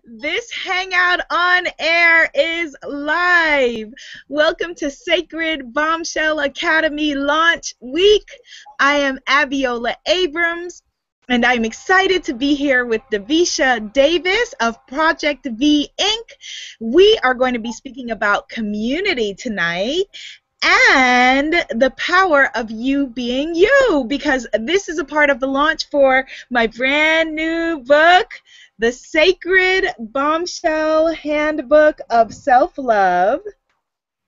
This Hangout on Air is live. Welcome to Sacred Bombshell Academy Launch Week. I am Abiola Abrams, and I'm excited to be here with Davisha Davis of Project V Inc. We are going to be speaking about community tonight and the power of you being you, because this is a part of the launch for my brand new book, The Sacred Bombshell Handbook of Self-Love.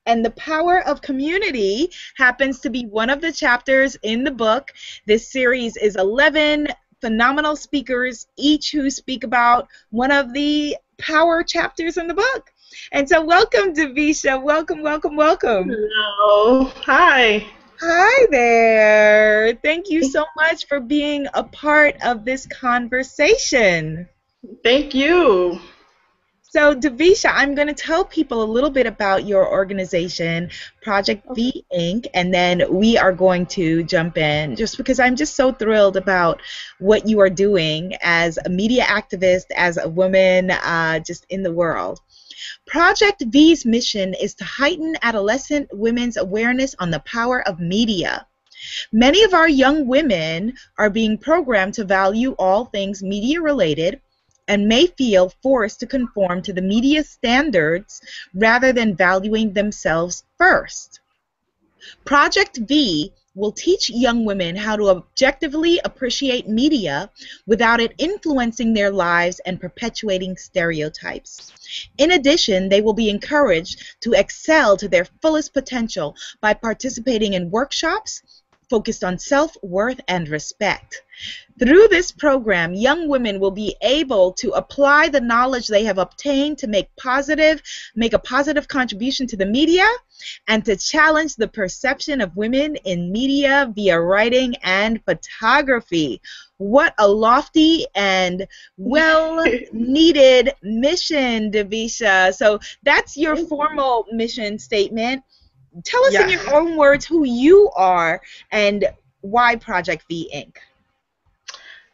And the power of community happens to be one of the chapters in the book. This series is 11 phenomenal speakers, each who speak about one of the power chapters in the book. And so welcome, Davisha. Welcome, welcome, welcome. Hello. Hi. Hi there. Thank you so much for being a part of this conversation. Thank you. So, Davisha, I'm going to tell people a little bit about your organization, Project V Inc., and then we are going to jump in just because I'm just so thrilled about what you are doing as a media activist, as a woman just in the world. Project V's mission is to heighten adolescent women's awareness on the power of media. Many of our young women are being programmed to value all things media related and may feel forced to conform to the media standards rather than valuing themselves first. Project V will teach young women how to objectively appreciate media without it influencing their lives and perpetuating stereotypes. In addition, they will be encouraged to excel to their fullest potential by participating in workshops focused on self-worth and respect. Through this program, young women will be able to apply the knowledge they have obtained to make a positive contribution to the media and to challenge the perception of women in media via writing and photography. What a lofty and well-needed mission, Davisha. So that's your formal mission statement. Tell us in Yes. your own words who you are and why Project V Inc.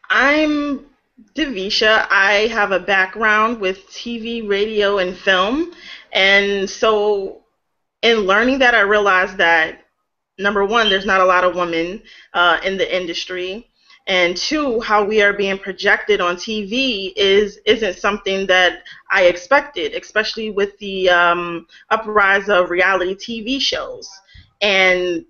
I'm Davisha. I have a background with TV, radio, and film. And so in learning that, I realized that number one, there's not a lot of women in the industry. And two, how we are being projected on TV isn't something that I expected, especially with the uprise of reality TV shows and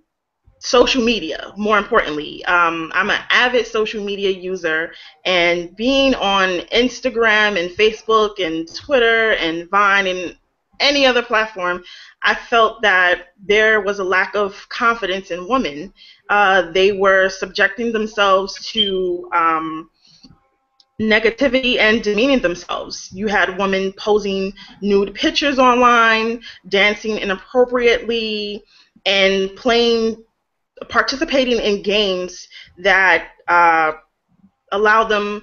social media. More importantly, I'm an avid social media user, and being on Instagram and Facebook and Twitter and Vine and any other platform, I felt that there was a lack of confidence in women. They were subjecting themselves to negativity and demeaning themselves. You had women posing nude pictures online, dancing inappropriately, and participating in games that allow them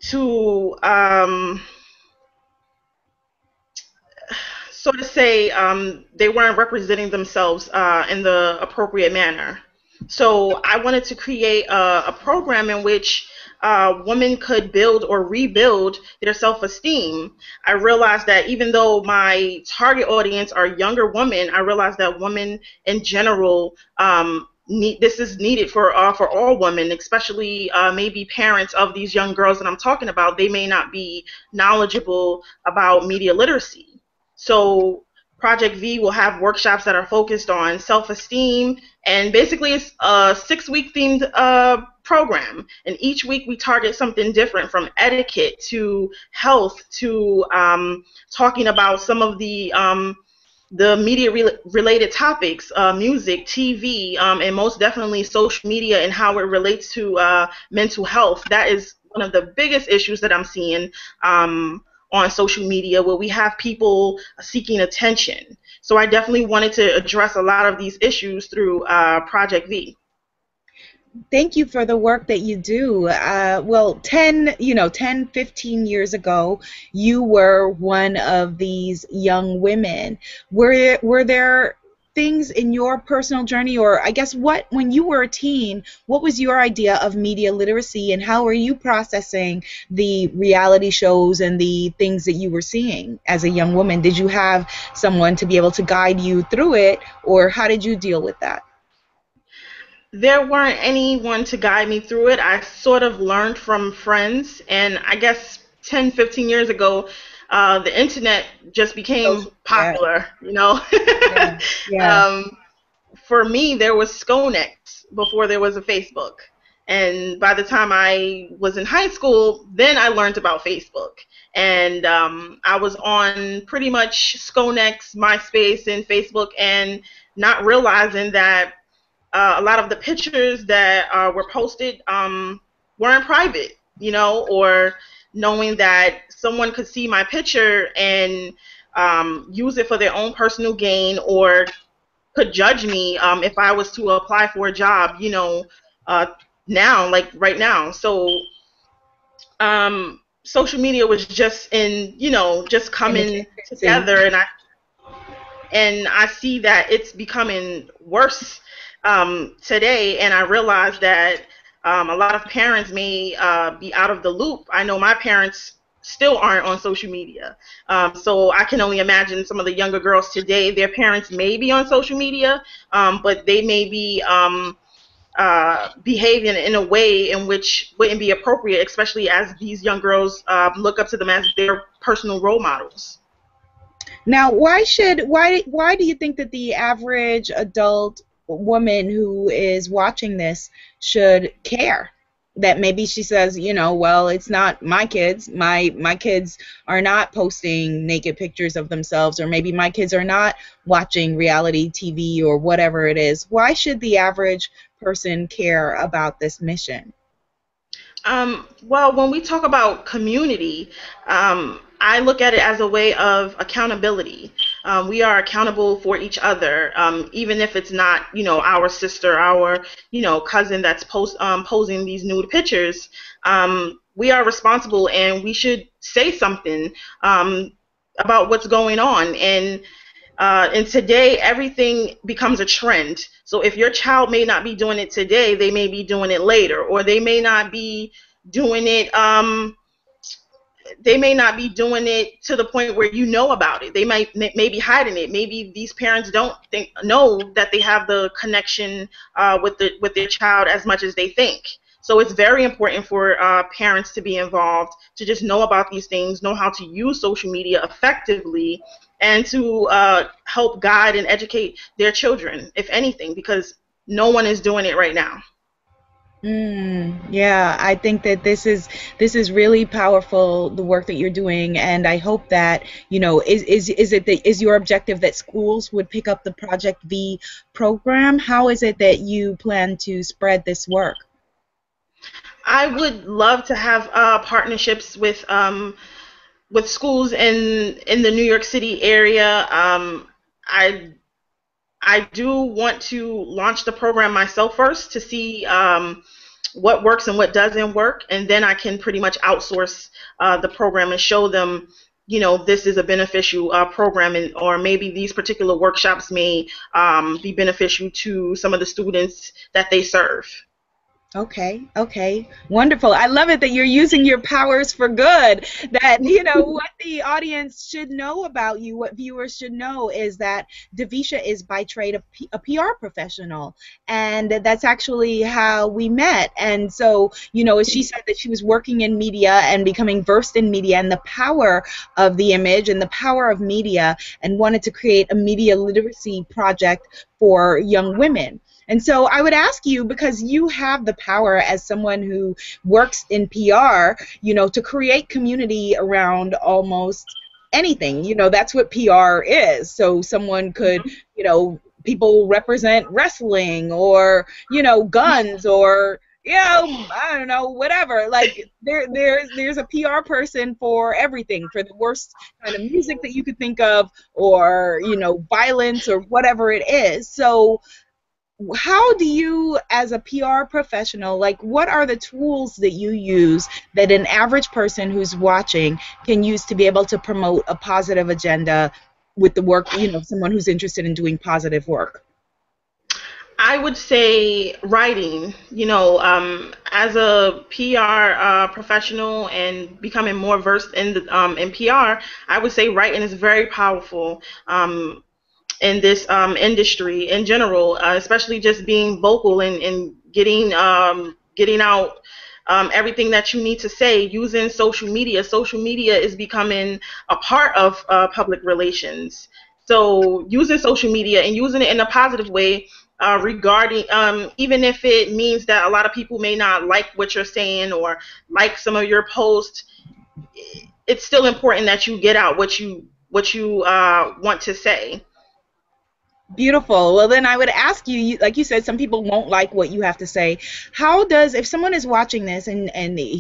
to so to say, they weren't representing themselves in the appropriate manner. So I wanted to create a program in which women could build or rebuild their self-esteem. I realized that even though my target audience are younger women, I realized that women in general this is needed for all women, especially maybe parents of these young girls that I'm talking about. They may not be knowledgeable about media literacy. So Project V will have workshops that are focused on self-esteem, and basically it's a 6-week themed program. And each week we target something different, from etiquette to health to talking about some of the media related topics, music, TV, and most definitely social media and how it relates to mental health. That is one of the biggest issues that I'm seeing on social media, where we have people seeking attention. So I definitely wanted to address a lot of these issues through Project V. Thank you for the work that you do. Well, 15 years ago, you were one of these young women. Were there things in your personal journey, or I guess when you were a teen, what was your idea of media literacy, and how were you processing the reality shows and the things that you were seeing as a young woman? Did you have someone to be able to guide you through it, or how did you deal with that? There weren't anyone to guide me through it. I sort of learned from friends, and I guess 10, 15 years ago, the internet just became Social, yeah, popular, you know. yeah, yeah. um, for me, there was Skonex before there was a Facebook. And by the time I was in high school, then I learned about Facebook. And I was on pretty much Skonex, MySpace, and Facebook, and not realizing that a lot of the pictures that were posted weren't private, you know, or knowing that someone could see my picture and use it for their own personal gain, or could judge me if I was to apply for a job, you know, uh, now, like right now. So social media was just just In its coming infancy. together, and I see that it's becoming worse today, and I realize that a lot of parents may be out of the loop. I know my parents still aren't on social media, so I can only imagine some of the younger girls today. Their parents may be on social media, but they may be behaving in a way in which wouldn't be appropriate, especially as these young girls look up to them as their personal role models. Now, why do you think that the average adult woman who is watching this should care? That maybe she says, well, it's not my kids. My kids are not posting naked pictures of themselves, or maybe my kids are not watching reality TV or whatever it is. Why should the average person care about this mission? Well, when we talk about community, I look at it as a way of accountability. We are accountable for each other, even if it's not, our sister, our, cousin that's posing these nude pictures. We are responsible, and we should say something about what's going on. And today, everything becomes a trend. So if your child may not be doing it today, they may be doing it later, or they may not be doing it. They may not be doing it to the point where you know about it. They may be hiding it. Maybe these parents don't know that they have the connection with their child as much as they think. So it's very important for parents to be involved, to just know about these things, know how to use social media effectively, and to help guide and educate their children, if anything, because no one is doing it right now. Yeah, I think that this is really powerful, the work that you're doing, and I hope that, is your objective that schools would pick up the Project V program? How is it that you plan to spread this work? I would love to have partnerships with schools in the New York City area. I I do want to launch the program myself first to see what works and what doesn't work, and then I can pretty much outsource the program and show them, this is a beneficial program, or maybe these particular workshops may be beneficial to some of the students that they serve. Okay, okay, wonderful. I love it that you're using your powers for good. That, what the audience should know about you, what viewers should know is that Davisha is by trade a PR professional. And that's actually how we met. And so, as she said that she was working in media and becoming versed in media and the power of the image and the power of media, and wanted to create a media literacy project for young women. And so I would ask you, because you have the power as someone who works in PR, to create community around almost anything. That's what PR is. So someone could, people represent wrestling, or, guns, or, I don't know, whatever. Like there's a PR person for everything, for the worst kind of music that you could think of, or, violence, or whatever it is. So how do you, as a PR professional, like, what are the tools that you use that an average person who's watching can use to be able to promote a positive agenda with the work, someone who's interested in doing positive work? I would say writing. As a PR professional and becoming more versed in PR, I would say writing is very powerful. In this industry in general, especially just being vocal and getting out everything that you need to say using social media. Social media is becoming a part of public relations. So using social media and using it in a positive way, regarding even if it means that a lot of people may not like what you're saying or like some of your posts, it's still important that you get out what you want to say. Beautiful. Well, then I would ask you, like you said, some people won't like what you have to say. How does, if someone is watching this and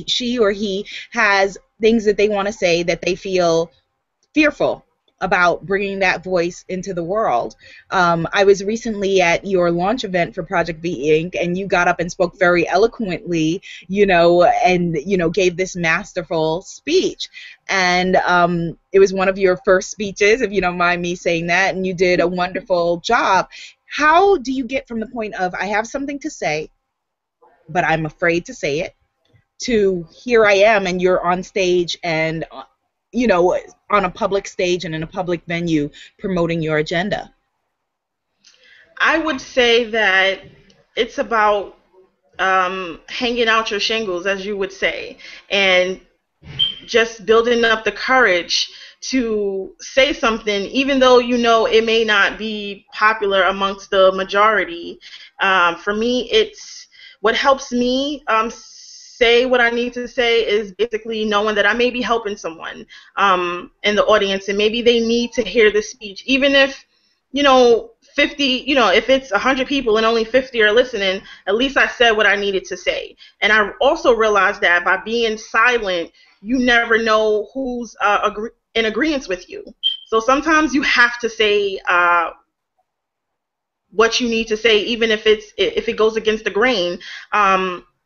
she or he has things that they want to say that they feel fearful about bringing that voice into the world. I was recently at your launch event for Project V Inc., and you got up and spoke very eloquently, and gave this masterful speech. And it was one of your first speeches, if you don't mind me saying that, and you did a wonderful job. How do you get from the point of, I have something to say, but I'm afraid to say it, to here I am and you're on stage and on a public stage and in a public venue promoting your agenda? I would say that it's about hanging out your shingles, as you would say, and just building up the courage to say something, even though it may not be popular amongst the majority. For me, it's what helps me say what I need to say is basically knowing that I may be helping someone in the audience, and maybe they need to hear the speech, even if 50, if it's 100 people and only 50 are listening, at least I said what I needed to say. And I also realized that by being silent, you never know who's in agreement with you. So sometimes you have to say what you need to say, even if it goes against the grain.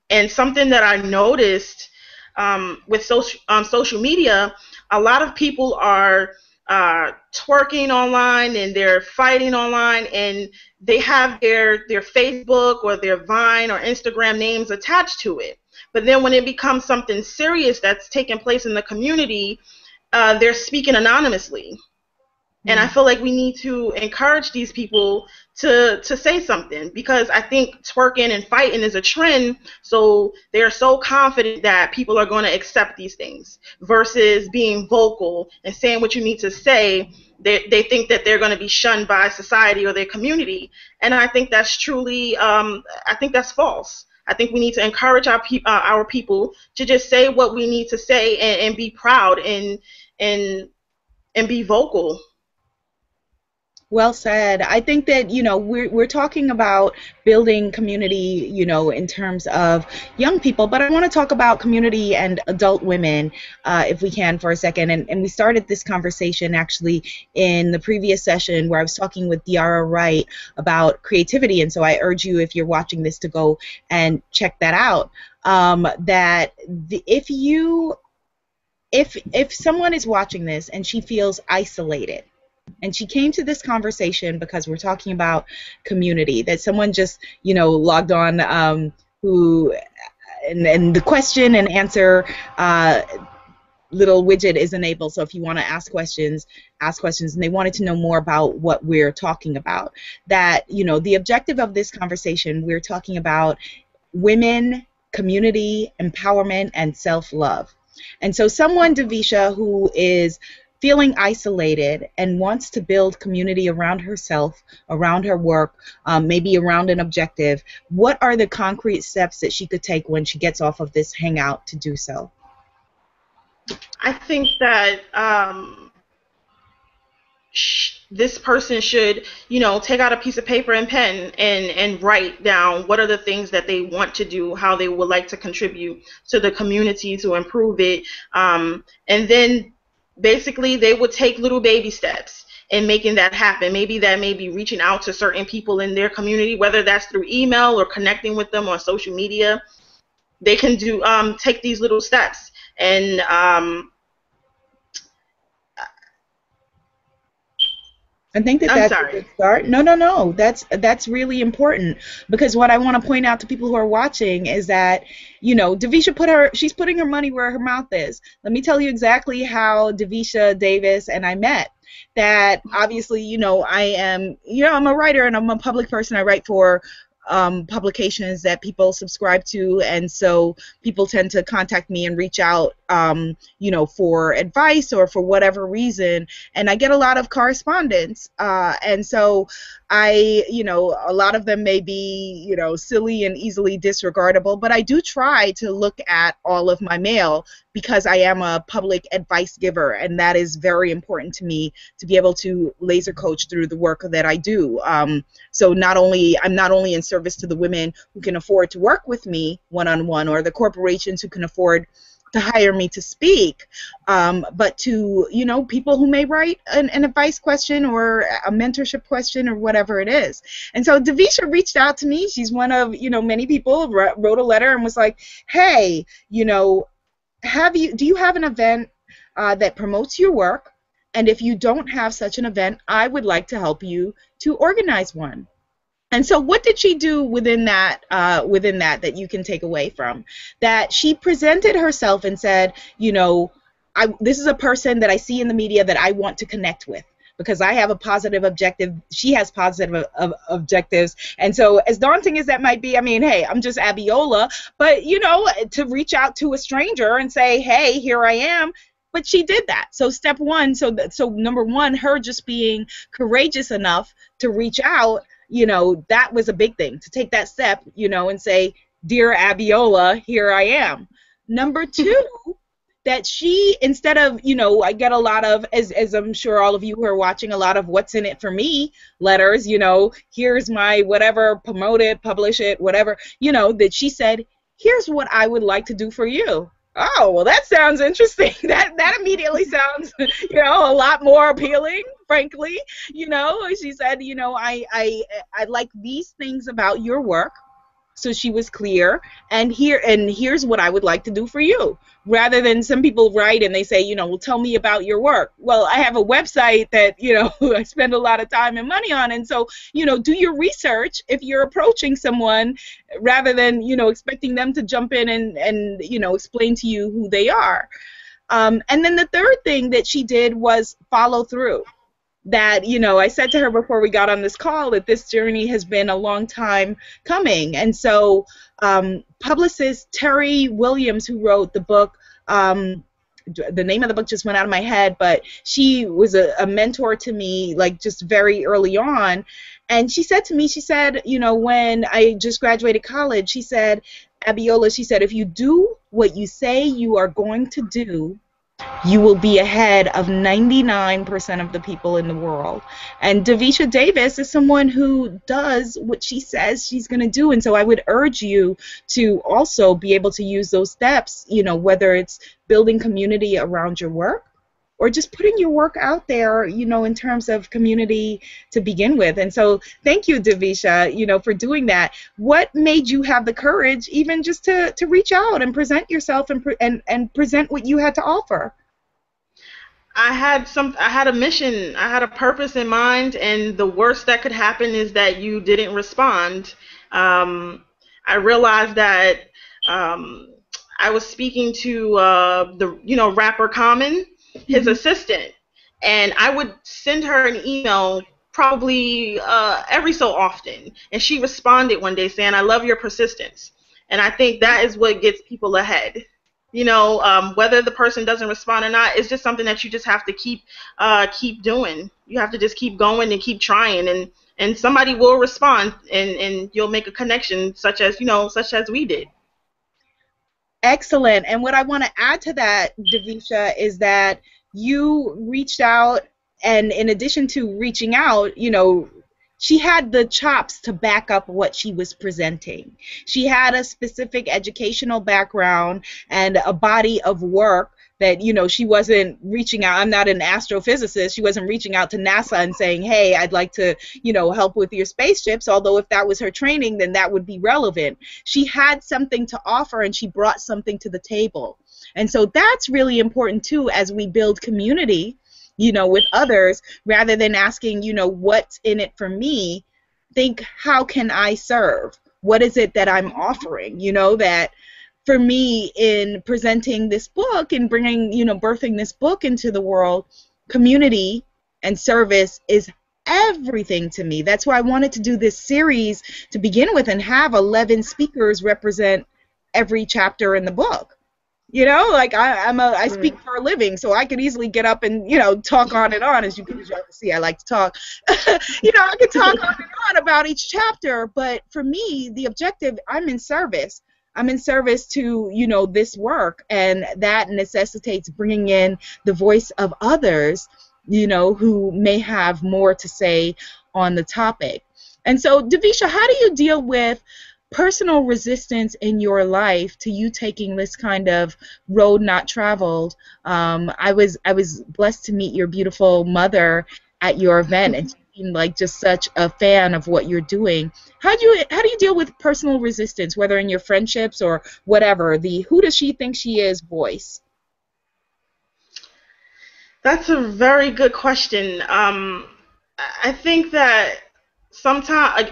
And something that I noticed with social media, a lot of people are twerking online and they're fighting online, and they have their Facebook or their Vine or Instagram names attached to it. But then when it becomes something serious that's taking place in the community, they're speaking anonymously. And I feel like we need to encourage these people to say something, because I think twerking and fighting is a trend. So they're so confident that people are going to accept these things versus being vocal and saying what you need to say. They think that they're going to be shunned by society or their community. And I think that's truly, I think that's false. I think we need to encourage our people to just say what we need to say and be proud and be vocal. Well said. I think that, we're talking about building community, in terms of young people, but I want to talk about community and adult women, if we can, for a second. And we started this conversation actually in the previous session where I was talking with Diara Wright about creativity. And so I urge you, if you're watching this, to go and check that out. If someone is watching this and she feels isolated, and she came to this conversation because we're talking about community, that someone just, logged on, who, and the question and answer little widget is enabled. So if you want to ask questions, and they wanted to know more about what we're talking about. That, the objective of this conversation, we're talking about women, community, empowerment, and self-love. And so someone, Davisha, who is feeling isolated and wants to build community around herself, around her work, maybe around an objective, what are the concrete steps that she could take when she gets off of this hangout to do so? I think that this person should, take out a piece of paper and pen and write down what are the things that they want to do, how they would like to contribute to the community to improve it. And then basically they would take little baby steps in making that happen. Maybe that may be reaching out to certain people in their community, whether that's through email or connecting with them on social media. They can do take these little steps, and I think that I'm that's a sorry. good start. No, no, no. That's really important because what I want to point out to people who are watching is that, Davisha she's putting her money where her mouth is. Let me tell you exactly how Davisha Davis and I met. That obviously, I'm a writer and I'm a public person. I write for publications that people subscribe to, and so people tend to contact me and reach out, for advice or for whatever reason, and I get a lot of correspondence, and so a lot of them may be, silly and easily disregardable, but I do try to look at all of my mail because I am a public advice giver, and that is very important to me to be able to laser coach through the work that I do. So I'm not only in service to the women who can afford to work with me one-on-one, or the corporations who can afford to hire me to speak, but to people who may write an advice question or a mentorship question or whatever it is. And so Davisha reached out to me. She's one of many people wrote a letter and was like, hey, do you have an event that promotes your work? And if you don't have such an event, I would like to help you to organize one. And so what did she do within that that you can take away from? That she presented herself and said, this is a person that I see in the media that I want to connect with, because I have a positive objective. She has positive objectives. And so as daunting as that might be, I mean, hey, I'm just Abiola, but, to reach out to a stranger and say, hey, here I am. But she did that. So step one, so number one, her just being courageous enough to reach out, that was a big thing, to take that step, and say, dear Abiola, here I am. Number two, that she, instead of, I get a lot of, as I'm sure all of you who are watching, a lot of what's in it for me letters, here's my whatever, promote it, publish it, whatever, that she said, here's what I would like to do for you. Oh, well, that sounds interesting. That immediately sounds, a lot more appealing, frankly. She said, I like these things about your work. So she was clear, and here's what I would like to do for you. Rather than some people write and they say, well, tell me about your work. Well, I have a website that, I spend a lot of time and money on. And so, do your research if you're approaching someone, rather than, expecting them to jump in and explain to you who they are. And then the third thing that she did was follow through. That, I said to her before we got on this call that this journey has been a long time coming. And so publicist Terry Williams, who wrote the book, the name of the book just went out of my head, but she was a mentor to me, like, just very early on. And she said to me, she said, when I just graduated college, she said, Abiola, she said, if you do what you say you are going to do, you will be ahead of 99% of the people in the world. And Davisha Davis is someone who does what she says she's going to do. And so I would urge you to also be able to use those steps, whether it's building community around your work or just putting your work out there, in terms of community to begin with. And so thank you, Davisha, for doing that. What made you have the courage even just to reach out and present yourself and present what you had to offer? I had a mission, I had a purpose in mind, and the worst that could happen is that you didn't respond. I realized that I was speaking to the rapper Common, his assistant, and I would send her an email probably every so often, and she responded one day saying, "I love your persistence," and I think that is what gets people ahead. Whether the person doesn't respond or not, it's just something that you just have to keep doing. You have to just keep going and keep trying, and somebody will respond, and you'll make a connection, such as we did. Excellent. And what I want to add to that, Davisha, is that you reached out, and in addition to reaching out, she had the chops to back up what she was presenting. She had a specific educational background and a body of work that, she wasn't reaching out. I'm not an astrophysicist. She wasn't reaching out to NASA and saying, hey, I'd like to, help with your spaceships. Although if that was her training, then that would be relevant. She had something to offer, and she brought something to the table. And so that's really important too as we build community. with others, rather than asking, what's in it for me. Think, how can I serve? What is it that I'm offering? That for me, in presenting this book and bringing, birthing this book into the world, community and service is everything to me. That's why I wanted to do this series to begin with and have 11 speakers represent every chapter in the book. Like I speak for a living, so I could easily get up and talk on and on. As you can see, I like to talk. I could talk on and on about each chapter, but for me, the objective, I'm in service. I'm in service to this work, and that necessitates bringing in the voice of others, who may have more to say on the topic. And so, Davisha, how do you deal with personal resistance in your life to you taking this kind of road not traveled? I was blessed to meet your beautiful mother at your event, and she seemed like just such a fan of what you're doing. How do you deal with personal resistance, whether in your friendships or whatever? The "who does she think she is" voice. That's a very good question. I think that sometimes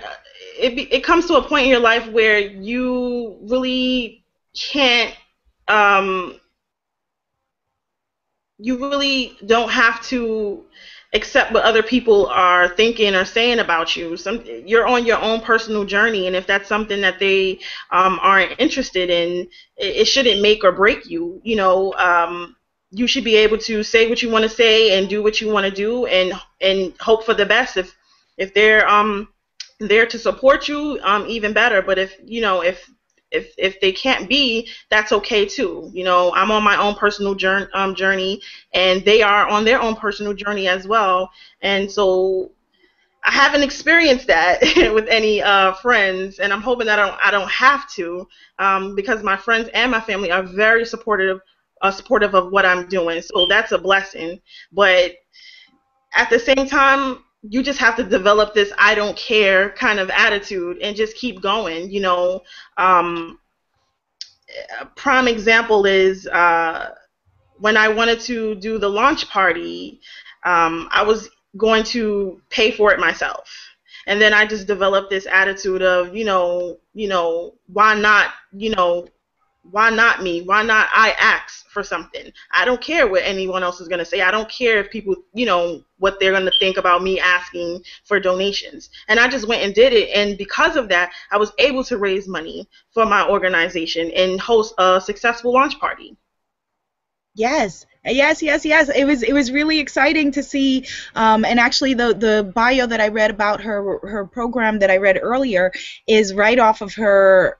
it comes to a point in your life where you really can't, you really don't have to accept what other people are thinking or saying about you. You're on your own personal journey, and if that's something that they aren't interested in, it shouldn't make or break you. You should be able to say what you want to say and do what you want to do, and hope for the best. If they're there to support you, even better. But if they can't be, that's okay too. I'm on my own personal journey, and they are on their own personal journey as well. And so I haven't experienced that with any friends, and I'm hoping that I don't have to, because my friends and my family are very supportive of what I'm doing. So that's a blessing. But at the same time, you just have to develop this "I don't care" kind of attitude and just keep going. A prime example is when I wanted to do the launch party, I was going to pay for it myself. And then I just developed this attitude of, why not, why not me? Why not I ask for something? I don't care what anyone else is going to say. I don't care if people, what they're going to think about me asking for donations. And I just went and did it. And because of that, I was able to raise money for my organization and host a successful launch party. Yes. It was really exciting to see, and actually the bio that I read about her program that I read earlier is right off of her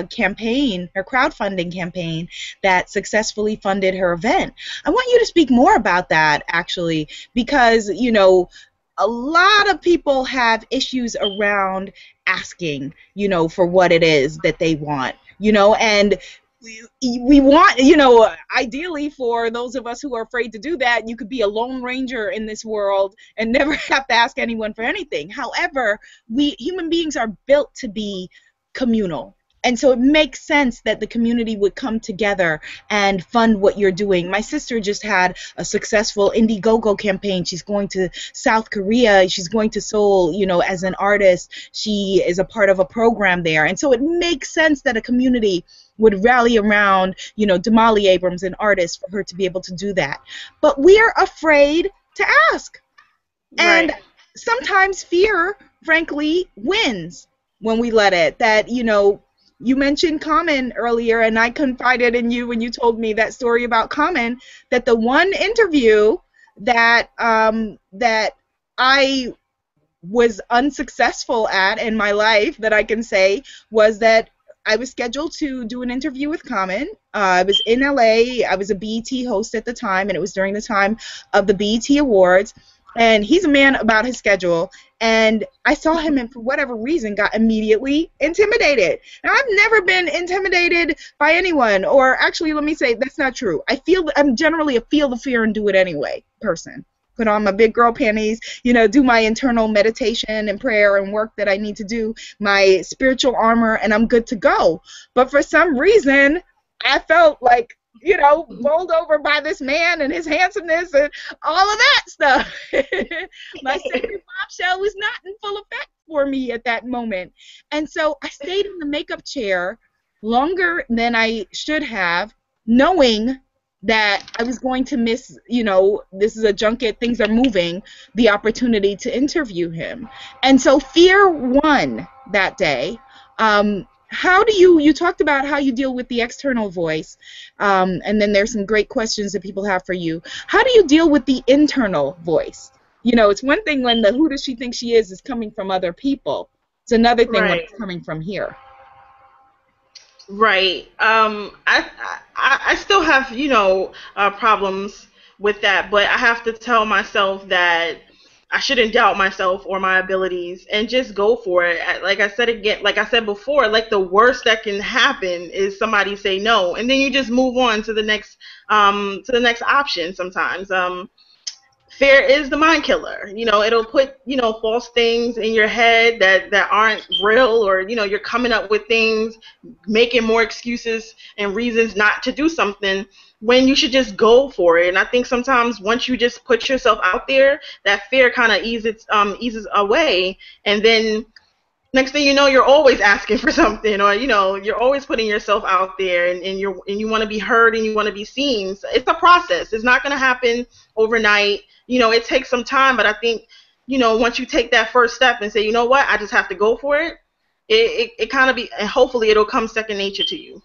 campaign, her crowdfunding campaign that successfully funded her event. I want you to speak more about that, actually, because a lot of people have issues around asking, for what it is that they want, and we want, ideally for those of us who are afraid to do that, you could be a lone ranger in this world and never have to ask anyone for anything. However, we human beings are built to be communal. And so it makes sense that the community would come together and fund what you're doing. My sister just had a successful Indiegogo campaign. She's going to South Korea. She's going to Seoul, as an artist. She is a part of a program there. And so it makes sense that a community would rally around, Abiola Abrams, an artist, for her to be able to do that. But we're afraid to ask. Right. And sometimes fear, frankly, wins when we let it. That, you mentioned Common earlier, and I confided in you when you told me that story about Common, that the one interview that that I was unsuccessful at in my life, that I can say, was that I was scheduled to do an interview with Common. I was in LA. I was a BET host at the time, and it was during the time of the BET Awards. And he's a man about his schedule. And I saw him, and for whatever reason, got immediately intimidated. Now, I've never been intimidated by anyone. Or actually, let me say, that's not true. I'm generally a feel the fear and do it anyway person. Put on my big girl panties, do my internal meditation and prayer and work that I need to do, my spiritual armor, and I'm good to go. But for some reason, I felt like bowled over by this man and his handsomeness and all of that stuff. My sacred bombshell was not in full effect for me at that moment. And so I stayed in the makeup chair longer than I should have, knowing that I was going to miss, this is a junket, things are moving, the opportunity to interview him. And so fear won that day. How do you talked about how you deal with the external voice, and then there's some great questions that people have for you. How do you deal with the internal voice? It's one thing when the who does she think she is coming from other people. It's another thing when Right. it's coming from here. Right. I still have, problems with that, but I have to tell myself that I shouldn't doubt myself or my abilities and just go for it. Like I said again, like I said before, like the worst that can happen is somebody say no, and then you just move on to the next option sometimes. Fear is the mind killer. It'll put, false things in your head that aren't real, or, you're coming up with things, making more excuses and reasons not to do something when you should just go for it. And I think sometimes once you just put yourself out there, that fear kind of eases away. And then next thing you know, you're always asking for something, or you're always putting yourself out there, and you want to be heard and you want to be seen. So it's a process. It's not going to happen overnight. It takes some time, but I think once you take that first step and say, you know what, I just have to go for it, it kind of be, and hopefully it'll come second nature to you.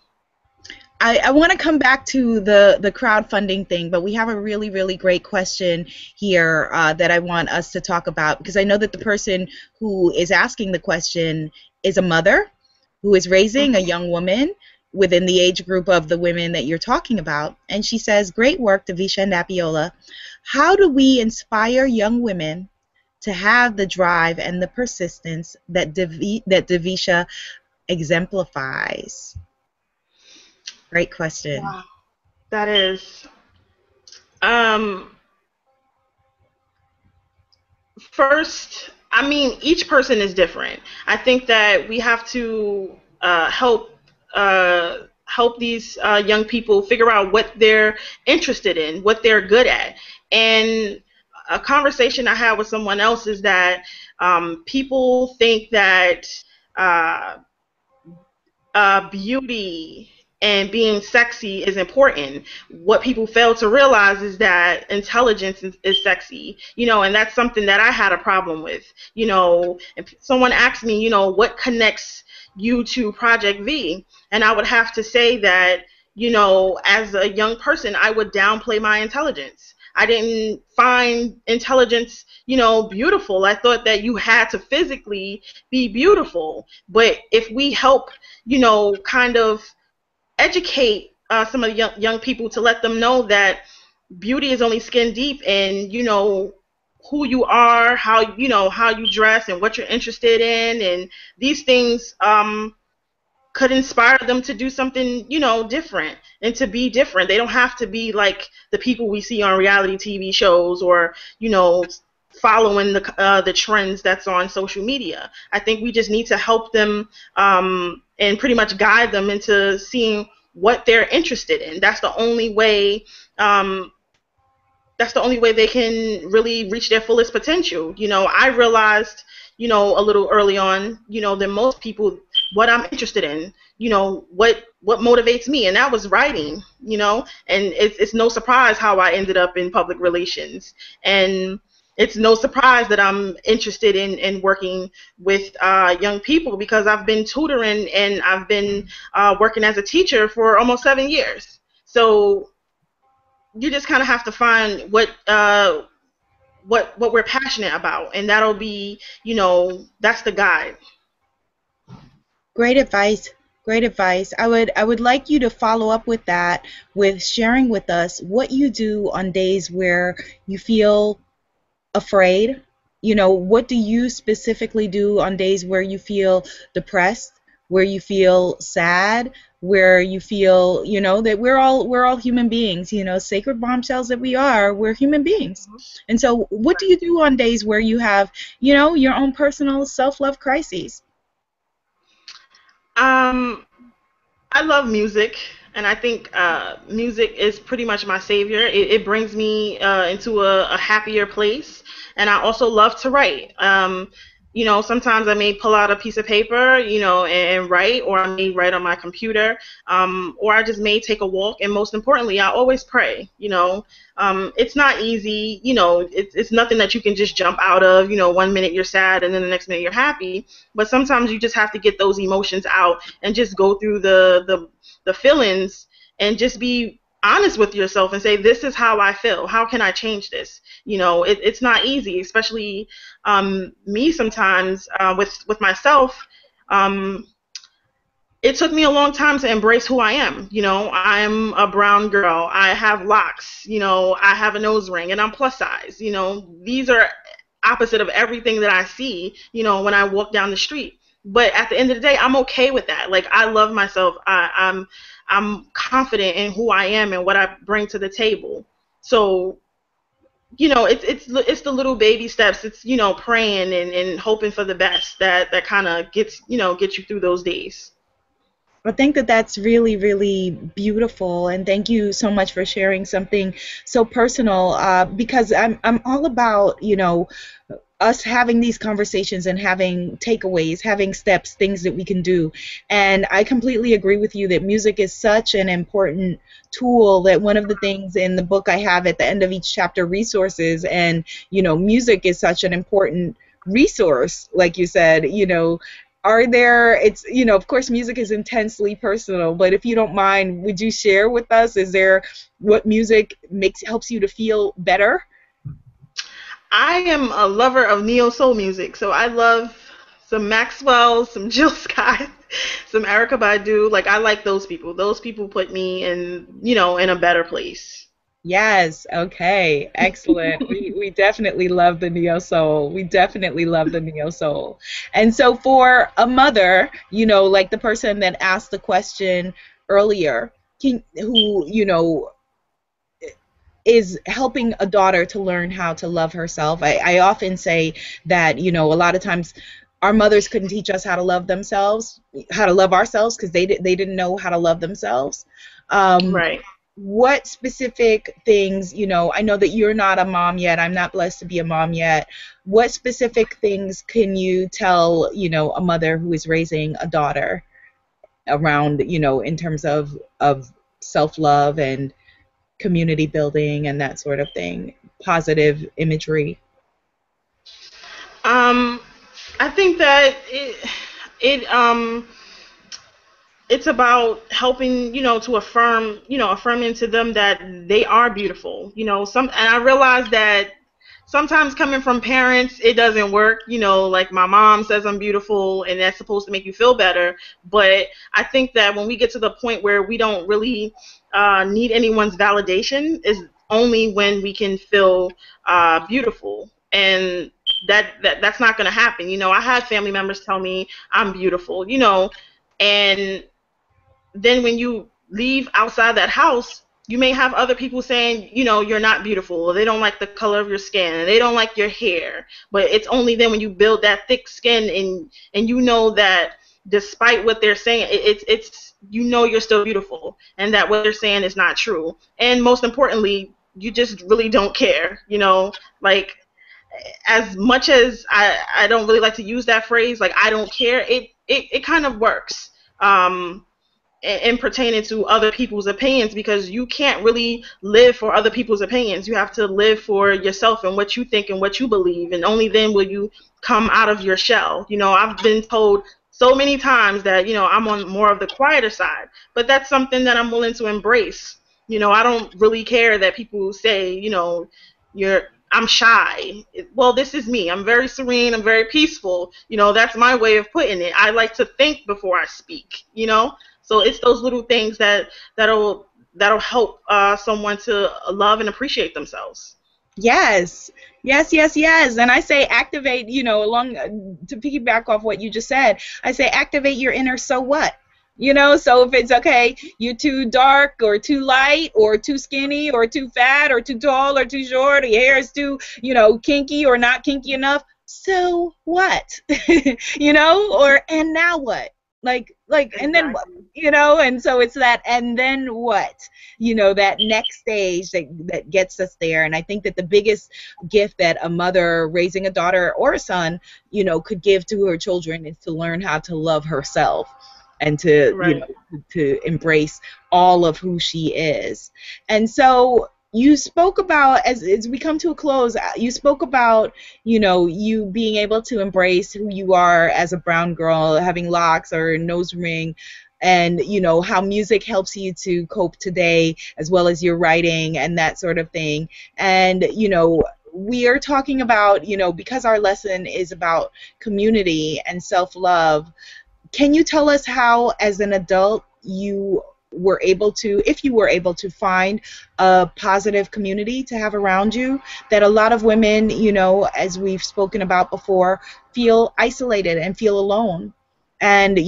I want to come back to the crowdfunding thing, but we have a really, really great question here that I want us to talk about, because I know that the person who is asking the question is a mother who is raising a young woman within the age group of the women that you're talking about. And she says, great work, Davisha and Abiola. How do we inspire young women to have the drive and the persistence that Davisha exemplifies? Great question. Wow. That is. Um, First, I mean, each person is different. I think that we have to help these young people figure out what they're interested in, what they're good at. And a conversation I had with someone else is that people think that uh, beauty and being sexy is important. What people fail to realize is that intelligence is sexy, and that's something that I had a problem with. If someone asked me, what connects you to Project V, and I would have to say that, as a young person, I would downplay my intelligence. I didn't find intelligence, beautiful. I thought that you had to physically be beautiful. But if we help, kind of educate some of the young people to let them know that beauty is only skin deep, and who you are, how you dress and what you're interested in, and these things could inspire them to do something different and to be different. They don't have to be like the people we see on reality TV shows, or following the trends that's on social media. I think we just need to help them and pretty much guide them into seeing what they're interested in. That's the only way. That's the only way they can really reach their fullest potential. I realized, a little early on, than most people, what I'm interested in, what motivates me, and that was writing, and it's no surprise how I ended up in public relations, and it's no surprise that I'm interested in working with young people, because I've been tutoring and I've been working as a teacher for almost 7 years. So you just kind of have to find what we're passionate about, and that'll be, that's the guide. Great advice. Great advice. I would like you to follow up with that with sharing with us what you do on days where you feel afraid. What do you specifically do on days where you feel depressed, where you feel sad, where you feel, that we're all human beings, sacred bombshells that we are, we're human beings. And so what do you do on days where you have, your own personal self-love crises? Um, I love music, and I think music is pretty much my savior. It brings me into a happier place, and I also love to write. Sometimes I may pull out a piece of paper, and write, or I may write on my computer, or I just may take a walk. And most importantly, I always pray. It's not easy. It's nothing that you can just jump out of. 1 minute you're sad, and then the next minute you're happy. But sometimes you just have to get those emotions out and just go through the feelings and just be honest with yourself and say, this is how I feel. How can I change this? It's not easy, especially me sometimes with myself. It took me a long time to embrace who I am. I'm a brown girl. I have locks. I have a nose ring, and I'm plus size. These are opposite of everything that I see, when I walk down the street. But at the end of the day, I'm okay with that. Like, I love myself. I'm confident in who I am and what I bring to the table. So, it's the little baby steps. It's praying and hoping for the best that kind of gets you through those days. I think that that's really, really beautiful, and thank you so much for sharing something so personal. Because I'm all about us having these conversations and having takeaways, having steps, things that we can do. And I completely agree with you that music is such an important tool. That one of the things in the book I have at the end of each chapter, resources, and music is such an important resource, like you said. Are there, it's, of course music is intensely personal, but if you don't mind, would you share with us, is there what music helps you to feel better? I am a lover of neo soul music, so I love some Maxwell, some Jill Scott, some Erica Badu. Like, I like those people. Those people put me in a better place. Yes, okay, excellent. We definitely love the neo soul. We definitely love the neo soul. And so for a mother, like the person that asked the question earlier, who, is helping a daughter to learn how to love herself. I often say that, a lot of times our mothers couldn't teach us how to love themselves, how to love ourselves, because they didn't know how to love themselves. Right. What specific things, I know that you're not a mom yet, I'm not blessed to be a mom yet. What specific things can you tell, a mother who is raising a daughter around, in terms of self-love and community building and that sort of thing, positive imagery? I think that it's about helping, to affirm into them that they are beautiful. And I realize that sometimes coming from parents, it doesn't work. Like, my mom says I'm beautiful, and that's supposed to make you feel better. But I think that when we get to the point where we don't really need anyone's validation, is only when we can feel beautiful. And that's not going to happen. I had family members tell me I'm beautiful, and then when you leave outside that house, you may have other people saying, you're not beautiful, or they don't like the color of your skin, and they don't like your hair. But it's only then when you build that thick skin and that despite what they're saying, it's you're still beautiful, and that what they're saying is not true. And most importantly, you just really don't care. Like, as much as I don't really like to use that phrase, like, I don't care, it kind of works. In pertaining to other people's opinions, because you can't really live for other people's opinions. You have to live for yourself and what you think and what you believe, and only then will you come out of your shell. I've been told so many times that I'm on more of the quieter side, but that's something that I'm willing to embrace. I don't really care that people say I'm shy. Well, this is me. I'm very serene. I'm very peaceful. That's my way of putting it. I like to think before I speak. So it's those little things that'll help someone to love and appreciate themselves. Yes, yes, yes, yes. And I say activate, along to piggyback off what you just said, I say activate your inner so what? So if it's okay, you're too dark or too light or too skinny or too fat or too tall or too short, or your hair is too, kinky or not kinky enough, so what? And now what? And then what, Exactly. and so it's that, and then what, that next stage that gets us there. And I think that the biggest gift that a mother raising a daughter or a son, could give to her children is to learn how to love herself and to, Right. to embrace all of who she is. And so you spoke about, as we come to a close, you spoke about, you being able to embrace who you are as a brown girl, having locks or a nose ring, and how music helps you to cope today, as well as your writing and that sort of thing. And we are talking about, because our lesson is about community and self-love. Can you tell us how, as an adult, you were able to, if you were able to find a positive community to have around you? That a lot of women, as we've spoken about before, feel isolated and feel alone. And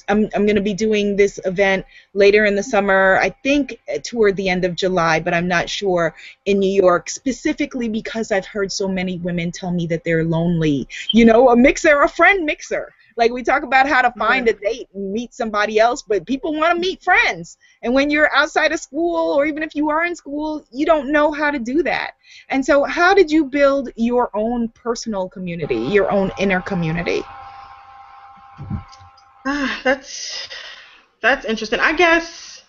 I'm going to be doing this event later in the summer, I think toward the end of July, but I'm not sure, in New York, specifically because I've heard so many women tell me that they're lonely. A friend mixer. Like, we talk about how to find Right. a date and meet somebody else, but people want to meet friends. And when you're outside of school, or even if you are in school, you don't know how to do that. And so how did you build your own personal community, your own inner community? Ah, that's interesting. I guess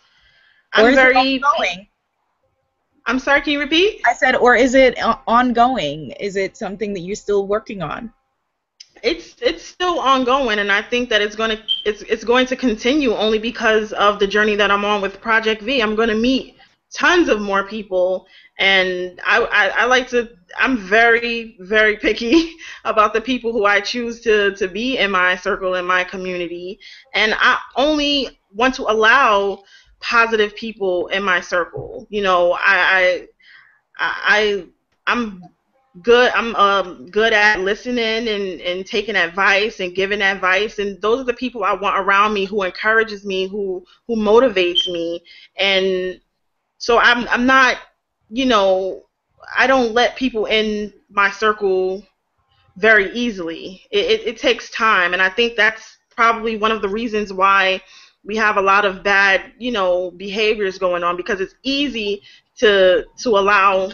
Or I'm is it very. ongoing? I'm sorry. Can you repeat? I said, or is it ongoing? Is it something that you're still working on? It's still ongoing, and I think that it's going to continue only because of the journey that I'm on with Project V. I'm going to meet tons of more people, and I like to. I'm very very picky about the people who I choose to be in my circle, in my community, and I only want to allow positive people in my circle. I I'm good. I'm good at listening and taking advice and giving advice, and those are the people I want around me, who encourages me, who motivates me. And so I'm not, you know, I don't let people in my circle very easily. It takes time, and I think that's probably one of the reasons why we have a lot of bad, behaviors going on, because it's easy to allow,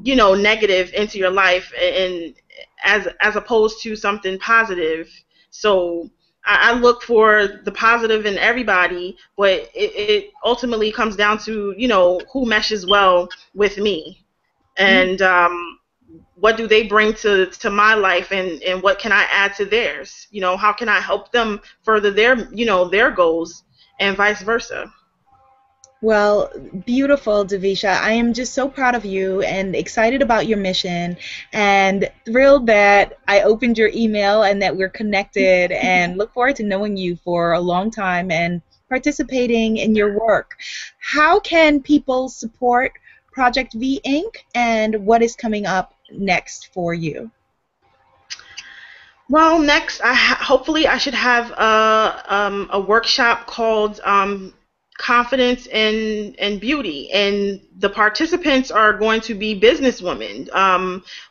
negative into your life, and as opposed to something positive. So I look for the positive in everybody, but it ultimately comes down to, who meshes well with me, and what do they bring to my life, and what can I add to theirs. How can I help them further their goals, and vice versa. Well, beautiful, Davisha. I am just so proud of you and excited about your mission, and thrilled that I opened your email and that we're connected, and look forward to knowing you for a long time and participating in your work. How can people support Project V Inc. and what is coming up next for you? Well, next, hopefully I should have a workshop called Confidence and Beauty, and the participants are going to be businesswomen,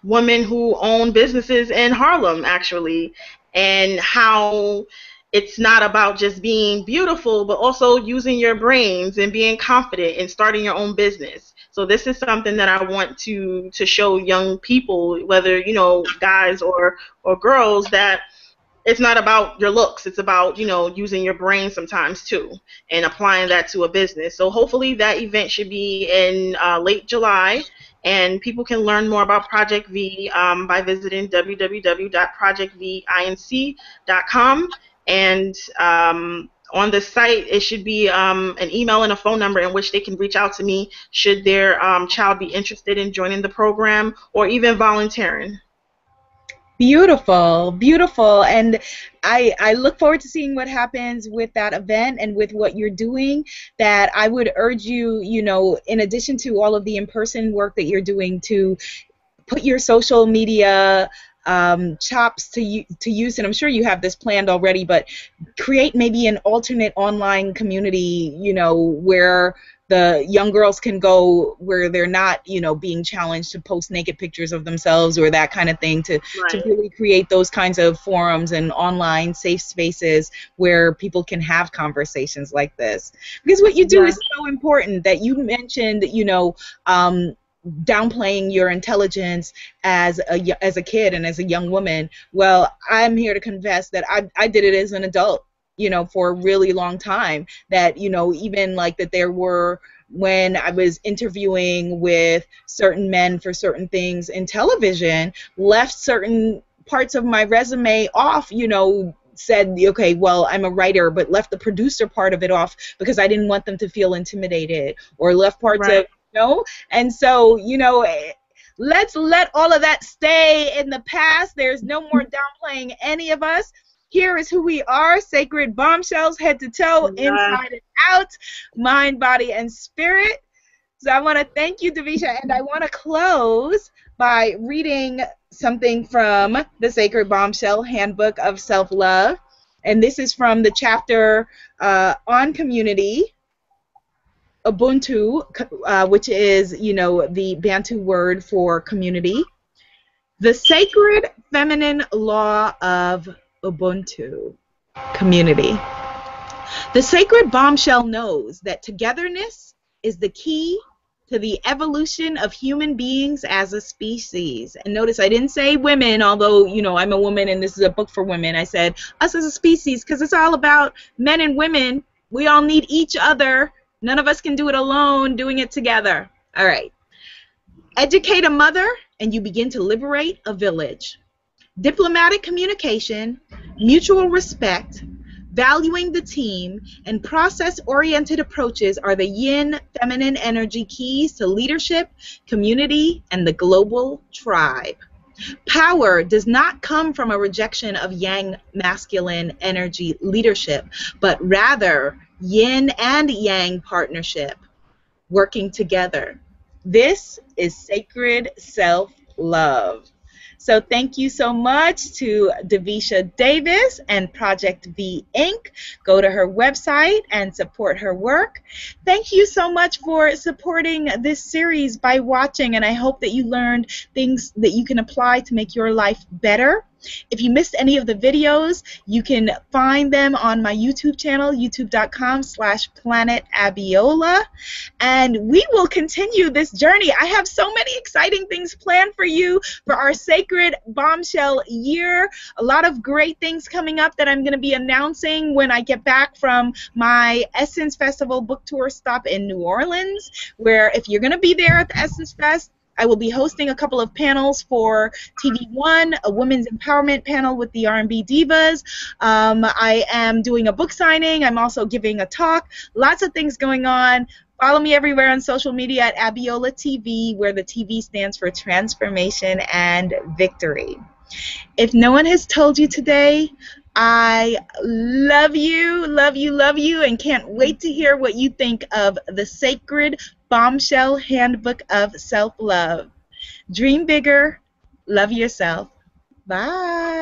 women who own businesses in Harlem, actually, and how it's not about just being beautiful, but also using your brains and being confident and starting your own business. So this is something that I want to show young people, whether guys or girls, that it's not about your looks. It's about using your brain sometimes too, and applying that to a business. So hopefully that event should be in late July, and people can learn more about Project V by visiting www.projectvinc.com. And on the site, it should be an email and a phone number in which they can reach out to me should their child be interested in joining the program or even volunteering. Beautiful, beautiful. And I look forward to seeing what happens with that event and with what you're doing. That I would urge you, in addition to all of the in-person work that you're doing, to put your social media chops to use, and I'm sure you have this planned already, but create maybe an alternate online community, where the young girls can go where they're not, being challenged to post naked pictures of themselves or that kind of thing, to Right. really create those kinds of forums and online safe spaces where people can have conversations like this. Because what you do Yeah. is so important. That you mentioned, downplaying your intelligence as a kid and as a young woman. Well, I'm here to confess that I did it as an adult, for a really long time. That, even like that there were, when I was interviewing with certain men for certain things in television, left certain parts of my resume off, said, okay, well, I'm a writer, but left the producer part of it off because I didn't want them to feel intimidated, or left parts Right. of, and so, let's let all of that stay in the past. There's no more downplaying any of us. Here is who we are: sacred bombshells, head to toe, Yeah. inside and out, mind, body, and spirit. So I want to thank you, Davisha, and I want to close by reading something from the Sacred Bombshell Handbook of Self-Love. And this is from the chapter on community, Ubuntu, which is, the Bantu word for community. The sacred feminine law of Ubuntu, community. The sacred bombshell knows that togetherness is the key to the evolution of human beings as a species. And notice I didn't say women, although, I'm a woman and this is a book for women. I said us as a species because it's all about men and women. We all need each other. None of us can do it alone, doing it together. All right. Educate a mother and you begin to liberate a village. Diplomatic communication, mutual respect, valuing the team, and process-oriented approaches are the yin feminine energy keys to leadership, community, and the global tribe. Power does not come from a rejection of yang masculine energy leadership, but rather yin and yang partnership, working together. This is sacred self-love. So thank you so much to Davisha Davis and Project V Inc. Go to her website and support her work. Thank you so much for supporting this series by watching, and I hope that you learned things that you can apply to make your life better. If you missed any of the videos, you can find them on my YouTube channel, youtube.com/planetabiola. And we will continue this journey. I have so many exciting things planned for you for our Sacred Bombshell year. A lot of great things coming up that I'm going to be announcing when I get back from my Essence Festival book tour stop in New Orleans, where if you're going to be there at the Essence Fest, I will be hosting a couple of panels for TV1, a women's empowerment panel with the R&B divas. I am doing a book signing. I'm also giving a talk. Lots of things going on. Follow me everywhere on social media at Abiola TV, where the TV stands for Transformation and Victory. If no one has told you today, I love you, love you, love you, and can't wait to hear what you think of the Sacred Bombshell Handbook of Self-Love. Dream bigger, love yourself. Bye.